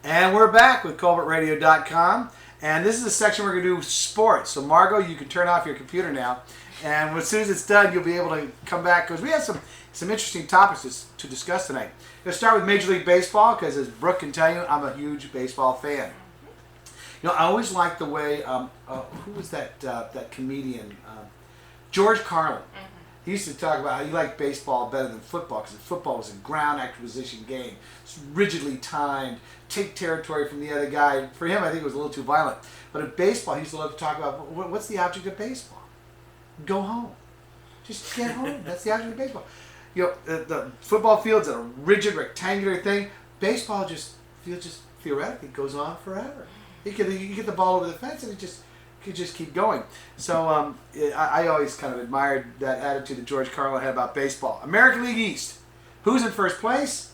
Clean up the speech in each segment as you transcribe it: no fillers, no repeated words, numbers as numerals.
And we're back with Colbertradio.com. And this is a section we're going to do sports. So, Margot, you can turn off your computer now. And as soon as it's done, you'll be able to come back because we have some interesting topics to discuss tonight. Let's start with Major League Baseball because, as Brooke can tell you, I'm a huge baseball fan. You know, I always liked the way, who was that comedian? George Carlin. He used to talk about how he liked baseball better than football because football was a ground acquisition game. It's rigidly timed, take territory from the other guy. For him, I think it was a little too violent. But in baseball, he used to love to talk about what's the object of baseball? Go home. Just get home. That's the object of baseball. You know, the football field's a rigid, rectangular thing. Baseball just theoretically goes on forever. You get the ball over the fence and it just could just keep going. So I always kind of admired that attitude that George Carlin had about baseball. American League East. Who's in first place?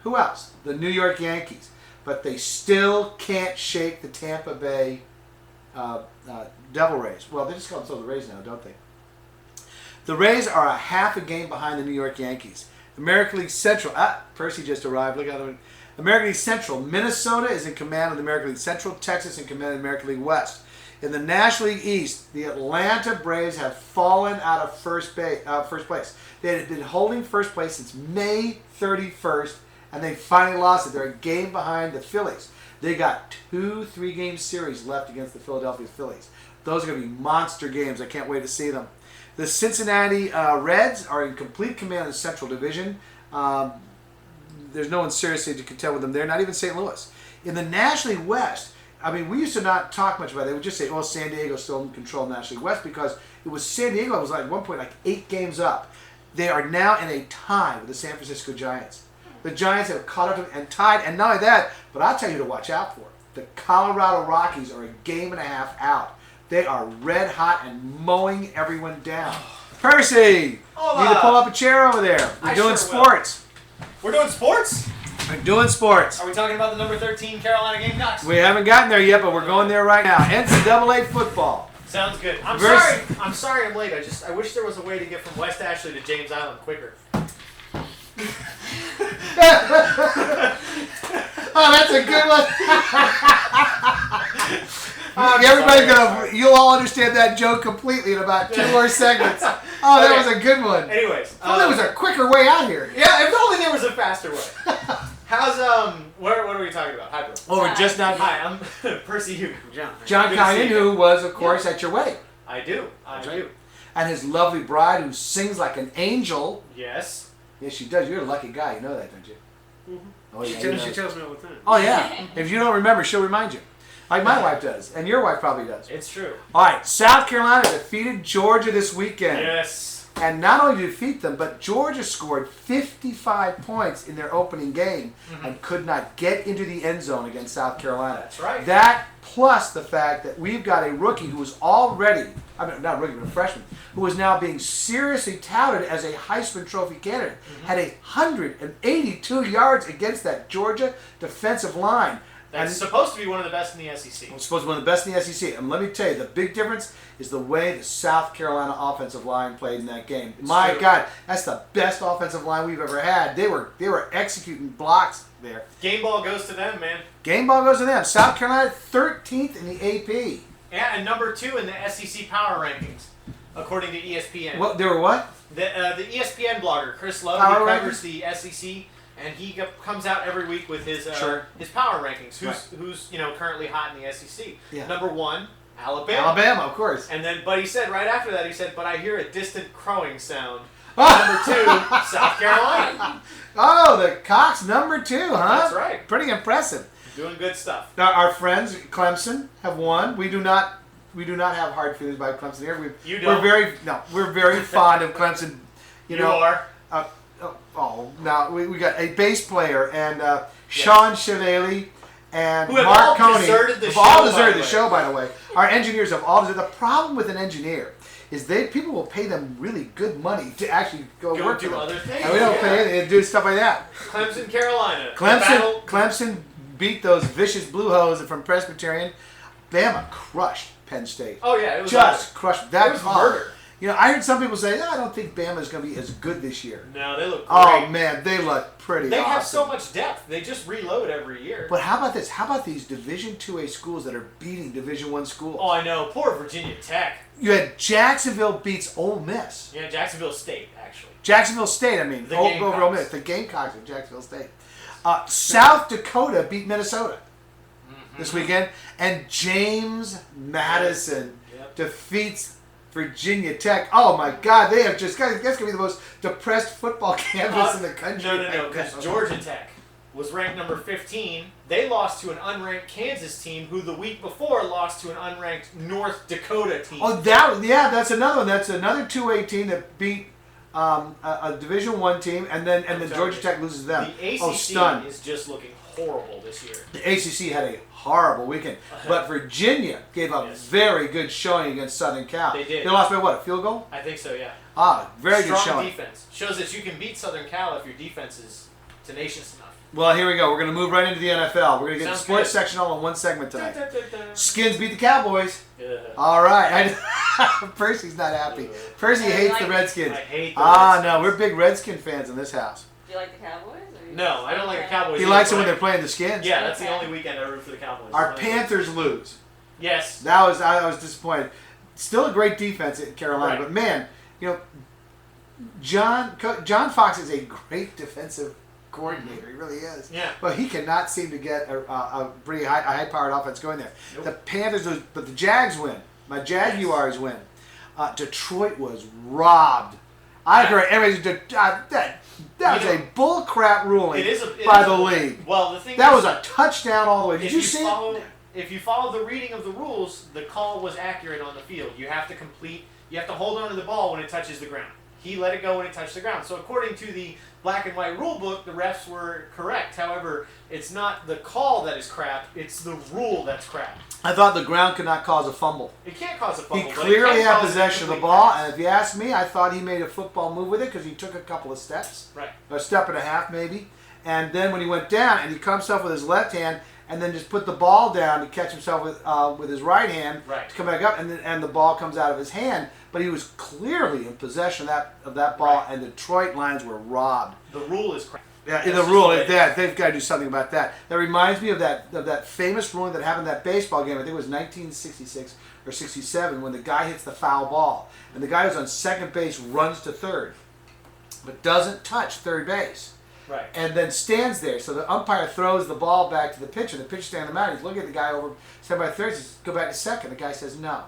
Who else? The New York Yankees. But they still can't shake the Tampa Bay Devil Rays. Well, they just call themselves the Rays now, don't they? The Rays are a half a game behind the New York Yankees. American League Central. Percy just arrived. Look at that. American League Central. Minnesota is in command of the American League Central. Texas in command of the American League West. In the National League East, the Atlanta Braves have fallen out of first place. They had been holding first place since May 31st, and they finally lost it. They're a game behind the Phillies. They got 2 3-game series left against the Philadelphia Phillies. Those are going to be monster games. I can't wait to see them. The Cincinnati Reds are in complete command of the Central Division. There's no one seriously to contend with them there, not even St. Louis. In the National League West, I mean, we used to not talk much about it. They would just say, San Diego's still in control of the National League West because it was San Diego was at one point 8 games up. They are now in a tie with the San Francisco Giants. The Giants have caught up and tied, and not only that, but I'll tell you to watch out for. The Colorado Rockies are a game and a half out. They are red hot and mowing everyone down. Percy, Hola. you need to pull up a chair over there. We're doing sports. We're doing sports? We're doing sports. Are we talking about the number 13 Carolina Gamecocks? We haven't gotten there yet, but we're going there right now. NCAA football. Sounds good. I'm sorry I'm late. I wish there was a way to get from West Ashley to James Island quicker. Oh, that's a good one. You'll all understand that joke completely in about 2 more segments. Oh, that was a good one. Anyways, there was a quicker way out here. Yeah, if only there was a faster way. How's what are we talking about? Hi, bro. Oh, we're just now. Hi, I'm Percy Hugo. John Cunningham, who was, of course, at your wedding. I do. And his lovely bride, who sings like an angel. Yes. Yes, she does. You're a lucky guy. You know that, don't you? Mm-hmm. Oh, yeah, She tells me all the time. Oh, yeah. If you don't remember, she'll remind you. Like my wife does. And your wife probably does. It's true. All right. South Carolina defeated Georgia this weekend. Yes. And not only did defeat them, but Georgia scored 55 points in their opening game and could not get into the end zone against South Carolina. That's right. That plus the fact that we've got a rookie who was already, not a rookie, but a freshman, who is now being seriously touted as a Heisman Trophy candidate, had 182 yards against that Georgia defensive line. That's supposed to be one of the best in the SEC. It's supposed to be one of the best in the SEC. And let me tell you, the big difference is the way the South Carolina offensive line played in that game. My God, that's the best offensive line we've ever had. They were executing blocks there. Game ball goes to them, man. Game ball goes to them. South Carolina 13th in the AP. Yeah, and number 2 in the SEC power rankings, according to ESPN. Well, they were what? The ESPN blogger, Chris Lowe, Power he covers rankings? the SEC. And he comes out every week with his his power rankings. Who's currently hot in the SEC? Yeah. Number 1, Alabama. Alabama, of course. And then, but he said right after that, but I hear a distant crowing sound. Number 2, South Carolina. Oh, the Cox number 2, huh? That's right. Pretty impressive. Doing good stuff. Now, our friends Clemson have won. We do not have hard feelings about Clemson here. You don't. We're very fond of Clemson. You are. Now we got a bass player and Sean Shillelagh and who Mark Coney. Deserted the have show, all deserted by the show, by the way. Our engineers have all deserted. The problem with an engineer is people will pay them really good money to actually go work do for them. other things. And we don't pay anything to do stuff like that. Clemson, Carolina. Clemson beat those vicious Blue Hose from Presbyterian. Bama crushed Penn State. Oh yeah, it was just crushed that. It was murder. You know, I heard some people say, I don't think Bama's going to be as good this year. No, they look great. Oh, man, they look pretty They awesome. have so much depth. They just reload every year. But how about this? How about these Division IIA schools that are beating Division I schools? Oh, I know. Poor Virginia Tech. You had Jacksonville beats Ole Miss. Yeah, Jacksonville State, actually. Jacksonville State, I mean. The over Ole Miss. The Gamecocks of Jacksonville State. South Dakota beat Minnesota this weekend. And James Madison defeats Virginia Tech. Oh my God, they have just that's gonna be the most depressed football campus in the country. No, because Georgia Tech was ranked number 15. They lost to an unranked Kansas team, who the week before lost to an unranked North Dakota team. Oh, that's another one. That's another 2A team that beat a Division I team, and then Georgia Tech loses them. The ACC is just looking horrible this year. The ACC had a horrible weekend, but Virginia gave a very good showing against Southern Cal. They did. They lost by what, a field goal? I think so, yeah. Very good showing. Strong defense. Shows that you can beat Southern Cal if your defense is tenacious enough. Well, here we go. We're going to move right into the NFL. We're going to get the sports section all in one segment tonight. Skins beat the Cowboys. All right. Percy's not happy. Percy hates the Redskins. I hate the Redskins. No, we're big Redskin fans in this house. Do you like the Cowboys? No, I don't like the Cowboys. He likes it when they're playing the Skins. Yeah, that's the only weekend I root for the Cowboys. Our Panthers lose. Yes. I was disappointed. Still a great defense at Carolina, but man, you know, John Fox is a great defensive coordinator. He really is. Yeah. But he cannot seem to get a pretty high-powered offense going there. Nope. The Panthers lose, but the Jags win. My Jaguars win. Detroit was robbed. I agree. Everybody's that was a bull crap ruling by the league. Well, the thing that was a touchdown all the way. Did you see it? If you follow the reading of the rules, the call was accurate on the field. You have to hold on to the ball when it touches the ground. He let it go when it touched the ground. So according to the black and white rule book, the refs were correct. However, it's not the call that is crap, it's the rule that's crap. I thought the ground could not cause a fumble. It can't cause a fumble. He clearly had possession of the ball, and if you ask me, I thought he made a football move with it because he took a couple of steps. Right. A step and a half maybe. And then when he went down, and he caught himself with his left hand, and then just put the ball down to catch himself with his right hand to come back up, and the ball comes out of his hand. But he was clearly in possession of that ball, and the Detroit Lions were robbed. The rule is crap. Yeah, the rule is that they've got to do something about that. That reminds me of that famous ruling that happened in that baseball game. I think it was 1966 or 67 when the guy hits the foul ball, and the guy who's on second base runs to third, but doesn't touch third base. Right. And then stands there. So the umpire throws the ball back to the pitcher. The pitcher standing on the mound. He's looking at the guy over, stand by third. He says, go back to second. The guy says, no.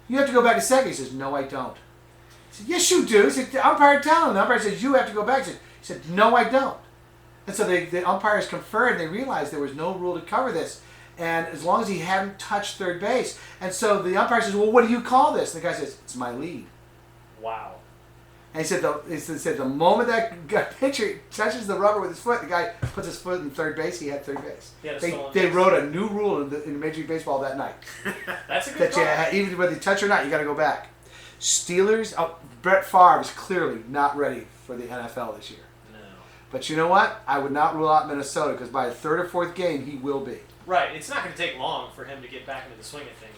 You have to go back to second. He says, no, I don't. He said, yes, you do. He said, the umpire telling him. The umpire says, you have to go back. He said, no, I don't. And so the umpires conferred, and they realized there was no rule to cover this. And as long as he hadn't touched third base. And so the umpire says, well, what do you call this? And the guy says, it's my lead. Wow. And he said the moment that pitcher touches the rubber with his foot, the guy puts his foot in third base, he had third base. They wrote a new rule in Major League Baseball that night. That's a good call. Even whether you touch or not, you got to go back. Steelers, Brett Favre is clearly not ready for the NFL this year. No. But you know what? I would not rule out Minnesota because by the third or fourth game, he will be. Right. It's not going to take long for him to get back into the swing of things.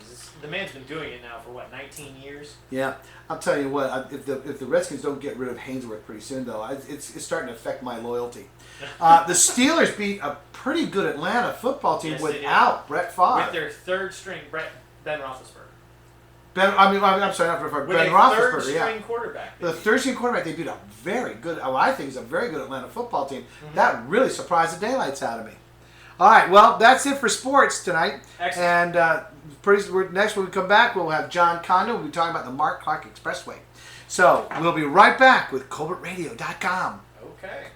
The man's been doing it now for 19 years? Yeah. I'm telling you what, if the Redskins don't get rid of Hainsworth pretty soon, though, it's starting to affect my loyalty. The Steelers beat a pretty good Atlanta football team without Brett Favre. With their third string, Ben Roethlisberger. I'm sorry, not Brett Favre. Ben Roethlisberger, third string quarterback. The third string quarterback, they beat a very good, I think is a very good Atlanta football team. Mm-hmm. That really surprised the daylights out of me. All right, well, that's it for sports tonight. Excellent. And next, when we come back, we'll have John Condon. We'll be talking about the Mark Clark Expressway. So we'll be right back with Colbertradio.com. Okay.